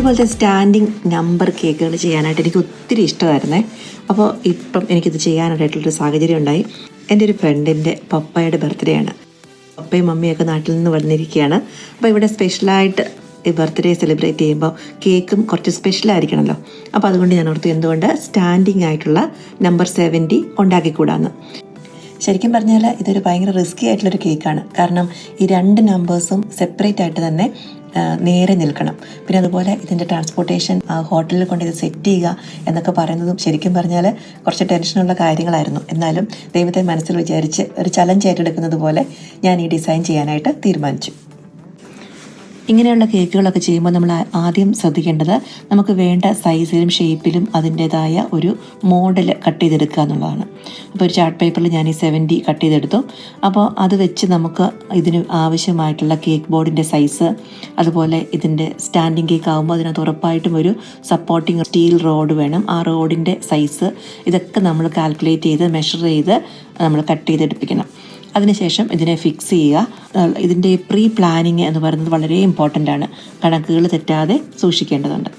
ഇതുപോലത്തെ standing number കേക്കുകൾ ചെയ്യാനായിട്ട് എനിക്ക് ഒത്തിരി ഇഷ്ടമായിരുന്നേ. അപ്പോൾ ഇപ്പം എനിക്കിത് ചെയ്യാനായിട്ടുള്ളൊരു സാഹചര്യം ഉണ്ടായി. എൻ്റെ ഒരു ഫ്രണ്ടിൻ്റെ പപ്പയുടെ ബർത്ത്ഡേ ആണ്. പപ്പയും മമ്മിയൊക്കെ നാട്ടിൽ നിന്ന് വന്നിരിക്കുകയാണ്. അപ്പോൾ ഇവിടെ സ്പെഷ്യലായിട്ട് ഈ ബർത്ത്ഡേ സെലിബ്രേറ്റ് ചെയ്യുമ്പോൾ കേക്കും കുറച്ച് സ്പെഷ്യലായിരിക്കണമല്ലോ. അപ്പോൾ അതുകൊണ്ട് ഞാൻ ഓർത്തു എന്തുകൊണ്ട് സ്റ്റാൻഡിങ് ആയിട്ടുള്ള നമ്പർ 70 ഉണ്ടാക്കിക്കൂടാന്ന്. ശരിക്കും പറഞ്ഞാൽ ഇതൊരു ഭയങ്കര റിസ്കി ആയിട്ടുള്ളൊരു കേക്കാണ്. കാരണം ഈ 2 നമ്പേഴ്സും സെപ്പറേറ്റ് ആയിട്ട് തന്നെ നേരെ നിൽക്കണം. പിന്നെ അതുപോലെ ഇതിൻ്റെ ട്രാൻസ്പോർട്ടേഷൻ, ഹോട്ടലിൽ കൊണ്ട് ഇത് സെറ്റ് ചെയ്യുക എന്നൊക്കെ പറയുന്നതും ശരിക്കും പറഞ്ഞാൽ കുറച്ച് ടെൻഷനുള്ള കാര്യങ്ങളായിരുന്നു. എന്നാലും ദൈവത്തെ മനസ്സിൽ വിചാരിച്ച് ഒരു ചലഞ്ച് ഏറ്റെടുക്കുന്നത് പോലെ ഞാൻ ഈ ഡിസൈൻ ചെയ്യാനായിട്ട് തീരുമാനിച്ചു. ഇങ്ങനെയുള്ള കേക്കുകളൊക്കെ ചെയ്യുമ്പോൾ നമ്മൾ ആദ്യം ശ്രദ്ധിക്കേണ്ടത് നമുക്ക് വേണ്ട സൈസിലും ഷേപ്പിലും അതിൻ്റേതായ ഒരു മോഡൽ കട്ട് ചെയ്തെടുക്കുക എന്നുള്ളതാണ്. അപ്പോൾ ഒരു ചാർട്ട് പേപ്പറിൽ ഞാൻ ഈ 70 കട്ട് ചെയ്തെടുത്തു. അപ്പോൾ അത് വെച്ച് നമുക്ക് ഇതിന് ആവശ്യമായിട്ടുള്ള കേക്ക് ബോർഡിൻ്റെ സൈസ്, അതുപോലെ ഇതിൻ്റെ സ്റ്റാൻഡിങ് കേക്ക് ആകുമ്പോൾ അതിനകത്ത് ഉറപ്പായിട്ടും ഒരു സപ്പോർട്ടിങ് സ്റ്റീൽ റോഡ് വേണം. ആ റോഡിൻ്റെ സൈസ് ഇതൊക്കെ നമ്മൾ കാൽക്കുലേറ്റ് ചെയ്ത് മെഷർ ചെയ്ത് നമ്മൾ കട്ട് ചെയ്തെടുപ്പിക്കണം. അതിനുശേഷം ഇതിനെ ഫിക്സ് ചെയ്യുക. ഇതിൻ്റെ പ്രീ പ്ലാനിങ് എന്ന് പറയുന്നത് വളരെ ഇമ്പോർട്ടൻ്റ് ആണ്. കണക്കുകൾ തെറ്റാതെ സൂക്ഷിക്കേണ്ടതുണ്ട്.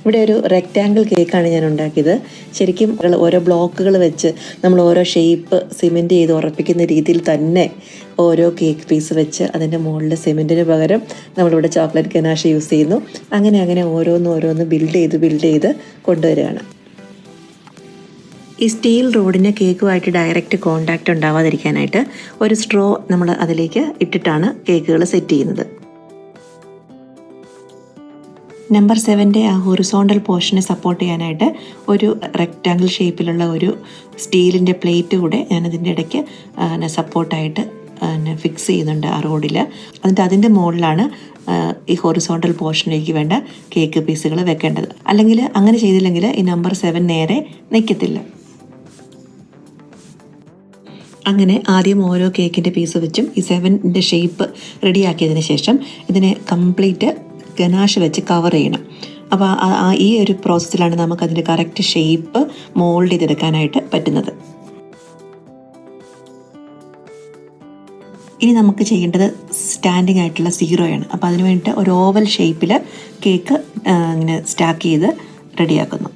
ഇവിടെ ഒരു റെക്റ്റാങ്കിൾ കേക്കാണ് ഞാൻ ഉണ്ടാക്കിയത്. ശരിക്കും ഓരോ ബ്ലോക്കുകൾ വെച്ച് നമ്മൾ ഓരോ ഷേപ്പ് സിമെൻറ്റ് ചെയ്ത് ഉറപ്പിക്കുന്ന രീതിയിൽ തന്നെ ഓരോ കേക്ക് പീസ് വെച്ച് അതിൻ്റെ മുകളിൽ സിമെൻറ്റിന് പകരം നമ്മളിവിടെ ചോക്ലേറ്റ് ഗനാഷ് യൂസ് ചെയ്യുന്നു. അങ്ങനെ ഓരോന്ന് ബിൽഡ് ചെയ്ത് കൊണ്ടുവരികയാണ്. ഈ സ്റ്റീൽ റോഡിന് കേക്കുമായിട്ട് ഡയറക്റ്റ് കോണ്ടാക്റ്റ് ഉണ്ടാവാതിരിക്കാനായിട്ട് ഒരു സ്ട്രോ നമ്മൾ അതിലേക്ക് ഇട്ടിട്ടാണ് കേക്കുകൾ സെറ്റ് ചെയ്യുന്നത്. നമ്പർ 7 ആ ഹൊറിസോണ്ടൽ പോർഷനെ സപ്പോർട്ട് ചെയ്യാനായിട്ട് ഒരു റെക്റ്റാങ്കിൾ ഷേപ്പിലുള്ള ഒരു സ്റ്റീലിൻ്റെ പ്ലേറ്റ് കൂടെ ഞാനതിൻ്റെ ഇടയ്ക്ക് സപ്പോർട്ടായിട്ട് ഫിക്സ് ചെയ്യുന്നുണ്ട് ആ റോഡിൽ. എന്നിട്ട് അതിൻ്റെ മുകളിലാണ് ഈ ഹൊറിസോണ്ടൽ പോർഷനിലേക്ക് വേണ്ട കേക്ക് പീസുകൾ വെക്കേണ്ടത്. അല്ലെങ്കിൽ അങ്ങനെ ചെയ്തില്ലെങ്കിൽ ഈ നമ്പർ 7 നേരെ നിൽക്കത്തില്ല. അങ്ങനെ ആദ്യം ഓരോ കേക്കിൻ്റെ പീസ് വെച്ചും ഈ 7ൻ്റെ ഷേപ്പ് റെഡിയാക്കിയതിന് ശേഷം ഇതിനെ കംപ്ലീറ്റ് ഗനാഷ് വെച്ച് കവർ ചെയ്യണം. അപ്പോൾ ഈ ഒരു പ്രോസസ്സിലാണ് നമുക്കതിൻ്റെ കറക്റ്റ് ഷേപ്പ് മോൾഡ് ചെയ്തെടുക്കാനായിട്ട് പറ്റുന്നത്. ഇനി നമുക്ക് ചെയ്യേണ്ടത് സ്റ്റാൻഡിങ് ആയിട്ടുള്ള സീറോയാണ്. അപ്പോൾ അതിന് വേണ്ടിയിട്ട് ഒരു ഓവൽ ഷേപ്പിൽ കേക്ക് ഇങ്ങനെ സ്റ്റാക്ക് ചെയ്ത് റെഡിയാക്കുന്നു.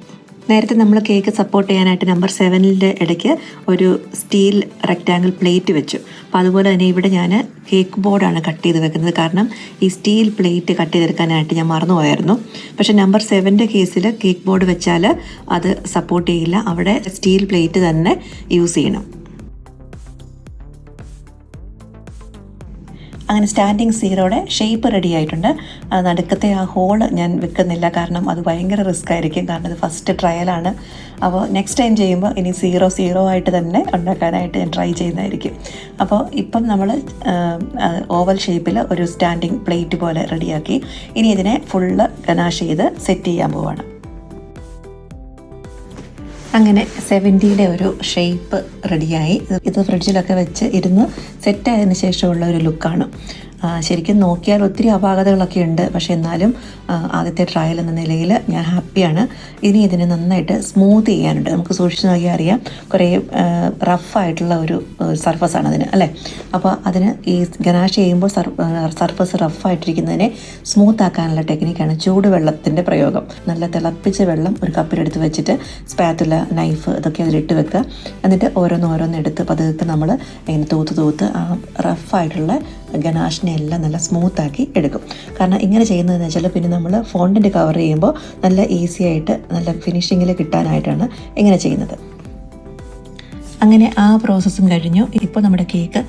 നേരത്തെ നമ്മൾ കേക്ക് സപ്പോർട്ട് ചെയ്യാനായിട്ട് നമ്പർ 7ൻ്റെ ഇടയ്ക്ക് ഒരു സ്റ്റീൽ റെക്റ്റാങ്കിൾ പ്ലേറ്റ് വെച്ചു. അപ്പോൾ അതുപോലെ തന്നെ ഇവിടെ ഞാൻ കേക്ക് ബോർഡാണ് കട്ട് ചെയ്ത് വെക്കുന്നത്. കാരണം ഈ സ്റ്റീൽ പ്ലേറ്റ് കട്ട് ചെയ്തെടുക്കാനായിട്ട് ഞാൻ മറന്നുപോയായിരുന്നു. പക്ഷേ നമ്പർ 7ൻ്റെ കേസിൽ കേക്ക് ബോർഡ് വെച്ചാൽ അത് സപ്പോർട്ട് ചെയ്യില്ല. അവിടെ സ്റ്റീൽ പ്ലേറ്റ് തന്നെ യൂസ് ചെയ്യണം. അങ്ങനെ സ്റ്റാൻഡിങ് സീറോയുടെ ഷേപ്പ് റെഡി ആയിട്ടുണ്ട്. നടുക്കത്തെ ആ ഹോള് ഞാൻ വെക്കുന്നില്ല, കാരണം അത് ഭയങ്കര റിസ്ക് ആയിരിക്കും. കാരണം ഇത് ഫസ്റ്റ് ട്രയലാണ്. അപ്പോൾ നെക്സ്റ്റ് ടൈം ചെയ്യുമ്പോൾ ഇനി സീറോ ആയിട്ട് തന്നെ ഉണ്ടാക്കാനായിട്ട് ഞാൻ ട്രൈ ചെയ്യുന്നതായിരിക്കും. അപ്പോൾ ഇപ്പം നമ്മൾ ഓവൽ ഷേപ്പിൽ ഒരു സ്റ്റാൻഡിങ് പ്ലേറ്റ് പോലെ റെഡിയാക്കി ഇനി ഇതിനെ ഫുള്ള് ഗനാഷ് ചെയ്ത് സെറ്റ് ചെയ്യാൻ പോവാണ്. അങ്ങനെ 70യുടെ ഒരു ഷേപ്പ് റെഡിയായി. ഇത് ഫ്രിഡ്ജിലൊക്കെ വെച്ച് ഇരുന്ന് സെറ്റായതിനു ശേഷമുള്ള ഒരു ലുക്കാണ്. ശരിക്കും നോക്കിയാൽ ഒത്തിരി അപാകതകളൊക്കെ ഉണ്ട്. പക്ഷെ എന്നാലും ആദ്യത്തെ ട്രയൽ എന്ന നിലയിൽ ഞാൻ ഹാപ്പിയാണ്. ഇനി ഇതിനെ നന്നായിട്ട് സ്മൂത്ത് ചെയ്യാനുണ്ട്. നമുക്ക് സൂക്ഷിച്ച് നോക്കിയാൽ അറിയാം, കുറേ റഫായിട്ടുള്ള ഒരു സർഫസാണ് അതിന്, അല്ലേ? അപ്പോൾ അതിന് ഈ ഗനാഷ് ചെയ്യുമ്പോൾ സർഫസ് റഫായിട്ടിരിക്കുന്നതിനെ സ്മൂത്ത് ആക്കാനുള്ള ടെക്നിക്കാണ് ചൂടുവെള്ളത്തിൻ്റെ പ്രയോഗം. നല്ല തിളപ്പിച്ച വെള്ളം ഒരു കപ്പിലെടുത്ത് വെച്ചിട്ട് സ്പാറ്റുല, നൈഫ് ഇതൊക്കെ അതിലിട്ട് വെക്കുക. എന്നിട്ട് ഓരോന്നെടുത്ത് പതുക്കെ നമ്മൾ ഇങ്ങനെ തൂത്ത് ആ റഫായിട്ടുള്ള ഗനാഷിനെ എല്ലാം നല്ല സ്മൂത്താക്കി എടുക്കും. കാരണം ഇങ്ങനെ ചെയ്യുന്നതെന്ന് വെച്ചാൽ പിന്നെ നമ്മൾ ഫോണ്ടൻ്റ് കവർ ചെയ്യുമ്പോൾ നല്ല ഈസി ആയിട്ട് നല്ല ഫിനിഷിങ്ങിൽ കിട്ടാനായിട്ടാണ് ഇങ്ങനെ ചെയ്യുന്നത്. അങ്ങനെ ആ പ്രോസസ്സും കഴിഞ്ഞു. ഇപ്പോൾ നമ്മുടെ കേക്ക്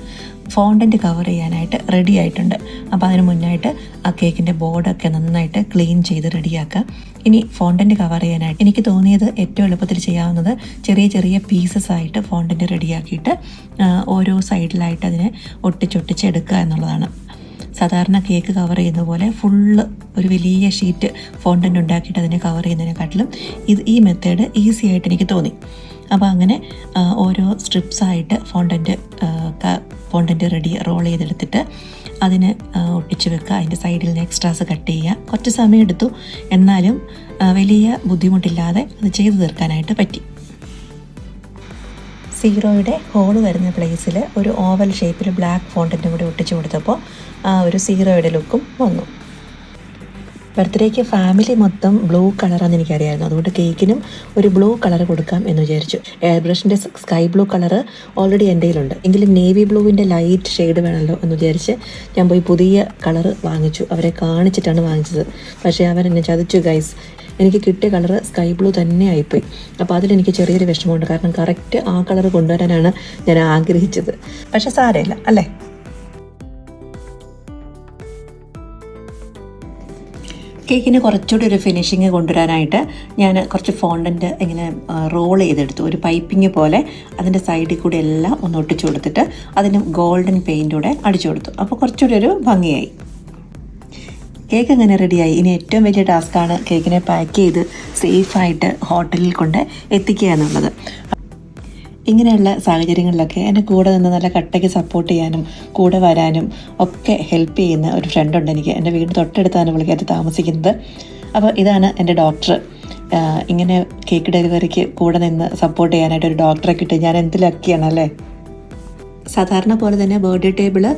ഫോണ്ടൻ്റ് കവർ ചെയ്യാനായിട്ട് റെഡി ആയിട്ടുണ്ട്. അപ്പോൾ അതിന് മുന്നായിട്ട് ആ കേക്കിൻ്റെ ബോർഡൊക്കെ നന്നായിട്ട് ക്ലീൻ ചെയ്ത് റെഡിയാക്കുക. ഇനി ഫോണ്ടൻ്റ് കവർ ചെയ്യാനായിട്ട് എനിക്ക് തോന്നിയത് ഏറ്റവും എളുപ്പത്തിൽ ചെയ്യാവുന്നത് ചെറിയ പീസസ് ആയിട്ട് ഫോണ്ടൻ്റ് റെഡിയാക്കിയിട്ട് ഓരോ സൈഡിലായിട്ട് അതിനെ ഒട്ടിച്ചെടുക്കുക എന്നുള്ളതാണ്. സാധാരണ കേക്ക് കവർ ചെയ്യുന്ന പോലെ ഫുള്ള് ഒരു വലിയ ഷീറ്റ് ഫോണ്ടൻ്റ് ഉണ്ടാക്കിയിട്ട് അതിനെ കവർ ചെയ്യുന്നതിനെക്കാട്ടിലും ഈ മെത്തേഡ് ഈസി ആയിട്ട് എനിക്ക് തോന്നി. അപ്പോൾ അങ്ങനെ ഓരോ സ്ട്രിപ്സായിട്ട് ഫോണ്ടൻ്റ് റോൾ ചെയ്തെടുത്തിട്ട് അതിന് ഒട്ടിച്ച് വെക്കുക. അതിൻ്റെ സൈഡിൽ നിന്ന് എക്സ്ട്രാസ് കട്ട് ചെയ്യുക. കുറച്ച് സമയം എടുത്തു, എന്നാലും വലിയ ബുദ്ധിമുട്ടില്ലാതെ അത് ചെയ്തു തീർക്കാനായിട്ട് പറ്റി. സീറോയുടെ ഹോള് വരുന്ന പ്ലേസിൽ ഒരു ഓവൽ ഷേപ്പിൽ ബ്ലാക്ക് ഫോണ്ടൻ്റും കൂടി ഒട്ടിച്ച് കൊടുത്തപ്പോൾ ആ ഒരു സീറോയുടെ ലുക്കും വന്നു. ബർത്ത്ഡേക്ക് ഫാമിലി മൊത്തം ബ്ലൂ കളറാണെന്ന് എനിക്കറിയായിരുന്നു. അതുകൊണ്ട് കേക്കിനും ഒരു ബ്ലൂ കളർ കൊടുക്കാം എന്ന് വിചാരിച്ചു. എയർ ബ്രഷിൻ്റെ സ്കൈ ബ്ലൂ കളറ് ഓൾറെഡി എൻ്റെ കയ്യിലുണ്ട്. എങ്കിലും നേവി ബ്ലൂവിൻ്റെ ലൈറ്റ് ഷെയ്ഡ് വേണമല്ലോ എന്ന് വിചാരിച്ച് ഞാൻ പോയി പുതിയ കളറ് വാങ്ങിച്ചു. അവരെ കാണിച്ചിട്ടാണ് വാങ്ങിച്ചത്. പക്ഷേ അവരെന്നെ ചതിച്ചു ഗൈസ്. എനിക്ക് കിട്ടിയ കളറ് സ്കൈ ബ്ലൂ തന്നെ ആയിപ്പോയി. അപ്പോൾ അതിലെനിക്ക് ചെറിയൊരു വിഷമമുണ്ട്. കാരണം കറക്റ്റ് ആ കളറ് കൊണ്ടുവരാനാണ് ഞാൻ ആഗ്രഹിച്ചത്. പക്ഷെ സാരമില്ല അല്ലേ. കേക്കിന് കുറച്ചുകൂടി ഒരു ഫിനിഷിങ് കൊണ്ടുവരാനായിട്ട് ഞാൻ കുറച്ച് ഫോണ്ടൻറ്റ് ഇങ്ങനെ റോൾ ചെയ്തെടുത്തു. ഒരു പൈപ്പിങ് പോലെ അതിൻ്റെ സൈഡിൽ കൂടി എല്ലാം ഒന്ന് ഒട്ടിച്ചു കൊടുത്തിട്ട് അതിന് ഗോൾഡൻ പെയിൻറ്റൂടെ അടിച്ചു കൊടുത്തു. അപ്പോൾ കുറച്ചുകൂടി ഒരു ഭംഗിയായി. കേക്ക് അങ്ങനെ റെഡിയായി. ഇനി ഏറ്റവും വലിയ ടാസ്ക്കാണ് കേക്കിനെ പാക്ക് ചെയ്ത് സേഫായിട്ട് ഹോട്ടലിൽ കൊണ്ട് എത്തിക്കുക എന്നുള്ളത്. ഇങ്ങനെയുള്ള സാഹചര്യങ്ങളിലൊക്കെ എൻ്റെ കൂടെ നിന്ന് നല്ല കട്ടയ്ക്ക് സപ്പോർട്ട് ചെയ്യാനും കൂടെ വരാനും ഒക്കെ ഹെൽപ്പ് ചെയ്യുന്ന ഒരു ഫ്രണ്ടുണ്ട് എനിക്ക്. എൻ്റെ വീട് തൊട്ടടുത്താണ് പുള്ളിക്കകത്ത് താമസിക്കുന്നത്. അപ്പോൾ ഇതാണ് എൻ്റെ ഡോക്ടർ. ഇങ്ങനെ കേക്ക് ഡെലിവറിക്ക് കൂടെ നിന്ന് സപ്പോർട്ട് ചെയ്യാനായിട്ട് ഒരു ഡോക്ടറെ കിട്ടി. ഞാൻ എന്ത് ലക്കിയാണല്ലേ. സാധാരണ പോലെ തന്നെ ബർത്ത്ഡേ ടേബിള്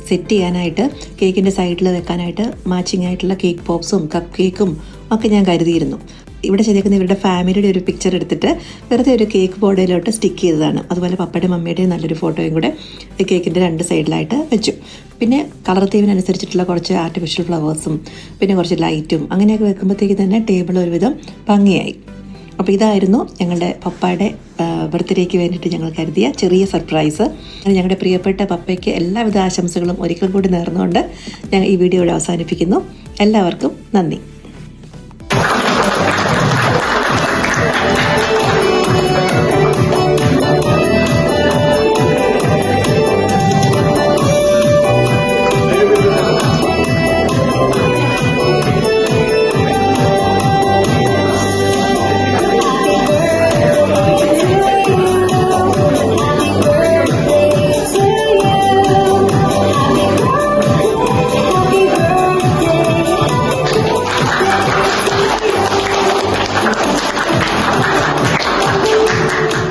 സെറ്റ് ചെയ്യാനായിട്ട് കേക്കിൻ്റെ സൈഡിൽ വെക്കാനായിട്ട് മാച്ചിങ് ആയിട്ടുള്ള കേക്ക് പോപ്സും കപ്പ് കേക്കും ഒക്കെ ഞാൻ കരുതിയിരുന്നു. ഇവിടെ ചെയ്തേക്കുന്ന ഇവരുടെ ഫാമിലിയുടെ ഒരു പിക്ചർ എടുത്തിട്ട് വെറുതെ ഒരു കേക്ക് ബോർഡിലോട്ട് സ്റ്റിക്ക് ചെയ്തതാണ്. അതുപോലെ പപ്പയുടെയും മമ്മിയുടെയും നല്ലൊരു ഫോട്ടോയും കൂടെ കേക്കിൻ്റെ രണ്ട് സൈഡിലായിട്ട് വെച്ചു. പിന്നെ കളർ തീമിനനുസരിച്ചിട്ടുള്ള കുറച്ച് ആർട്ടിഫിഷ്യൽ ഫ്ലവേഴ്സും പിന്നെ കുറച്ച് ലൈറ്റും അങ്ങനെയൊക്കെ വെക്കുമ്പോഴത്തേക്ക് തന്നെ ടേബിൾ ഒരുവിധം ഭംഗിയായി. അപ്പോൾ ഇതായിരുന്നു ഞങ്ങളുടെ പപ്പയുടെ ബർത്ത്ഡേക്ക് വേണ്ടിയിട്ട് ഞങ്ങൾ കരുതിയ ചെറിയ സർപ്രൈസ്. ഞങ്ങളുടെ പ്രിയപ്പെട്ട പപ്പയ്ക്ക് എല്ലാവിധ ആശംസകളും ഒരിക്കൽ കൂടി നേർന്നുകൊണ്ട് ഞങ്ങൾ ഈ വീഡിയോ ഇവിടെ അവസാനിപ്പിക്കുന്നു. എല്ലാവർക്കും നന്ദി.